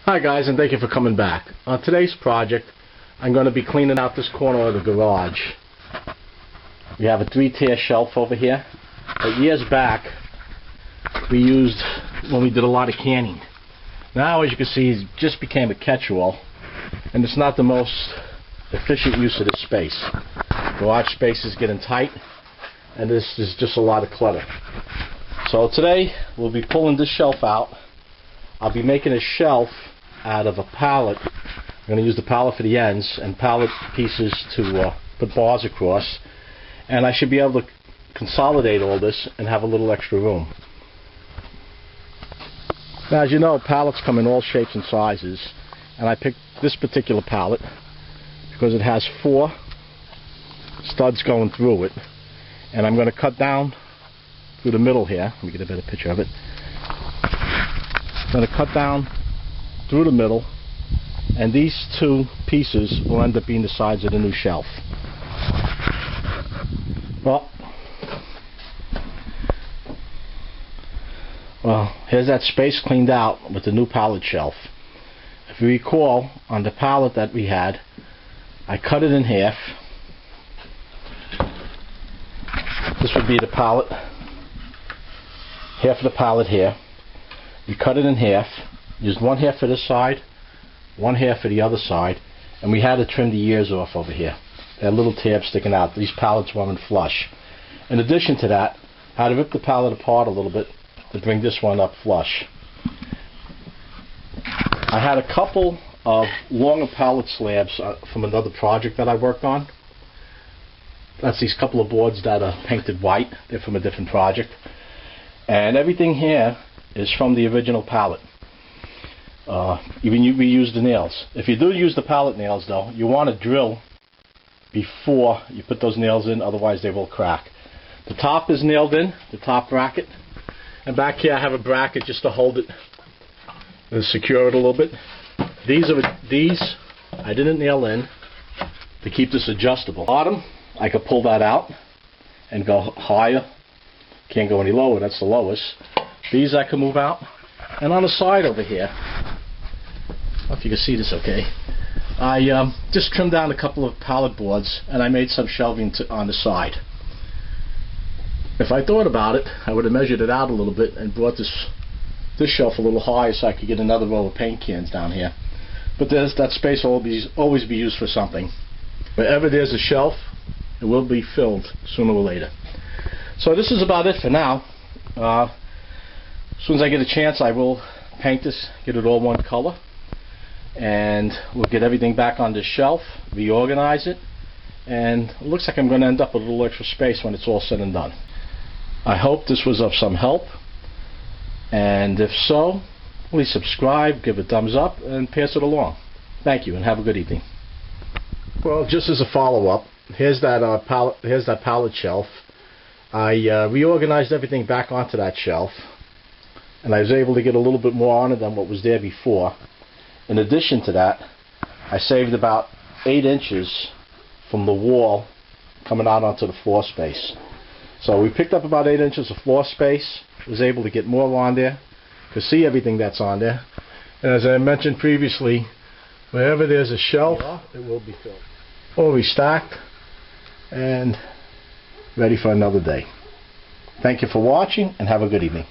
Hi guys, and thank you for coming back. On today's project, I'm going to be cleaning out this corner of the garage. We have a 3-tier shelf over here that years back we used when we did a lot of canning. Now, as you can see, it just became a catch-all, and it's not the most efficient use of this space. Garage space is getting tight, and this is just a lot of clutter. So today we'll be pulling this shelf out. I'll be making a shelf out of a pallet. I'm going to use the pallet for the ends and pallet pieces to put bars across, and I should be able to consolidate all this and have a little extra room. Now, as you know, pallets come in all shapes and sizes, and I picked this particular pallet because it has 4 studs going through it, and I'm going to cut down through the middle here. Let me get a better picture of it. I'm going to cut down through the middle, and these 2 pieces will end up being the sides of the new shelf. Well, here's that space cleaned out with the new pallet shelf. If you recall, on the pallet that we had, I cut it in half. This would be the pallet, half of the pallet here. We cut it in half, used 1 half for this side, 1 half for the other side, and we had to trim the ears off over here. They had little tabs sticking out. These pallets weren't flush. In addition to that, I had to rip the pallet apart a little bit to bring this one up flush. I had a couple of longer pallet slabs from another project that I worked on. That's these couple of boards that are painted white. They're from a different project. And everything here is from the original pallet. Even we use the nails. If you do use the pallet nails, though, you want to drill before you put those nails in, otherwise they will crack. The top is nailed in, the top bracket, and back here I have a bracket just to hold it and secure it a little bit. These I didn't nail in to keep this adjustable. Bottom, I could pull that out and go higher. Can't go any lower, that's the lowest. These I can move out. And on the side over here, I don't know if you can see this okay, I just trimmed down a couple of pallet boards and I made some shelving on the side. If I thought about it, I would have measured it out a little bit and brought this shelf a little higher so I could get another row of paint cans down here. But that space will always be used for something. Wherever there's a shelf, it will be filled sooner or later. So this is about it for now. As soon as I get a chance, I will paint this, get it all one color, and we'll get everything back on this shelf, reorganize it, and it looks like I'm going to end up with a little extra space when it's all said and done. I hope this was of some help, and if so, please subscribe, give it a thumbs up, and pass it along. Thank you, and have a good evening. Well, just as a follow-up, here's that pallet shelf. I reorganized everything back onto that shelf, and I was able to get a little bit more on it than what was there before. In addition to that, I saved about 8 inches from the wall coming out onto the floor space. So we picked up about 8 inches of floor space, was able to get more on there, could see everything that's on there. And as I mentioned previously, wherever there's a shelf, it will be filled. Or restacked and ready for another day. Thank you for watching, and have a good evening.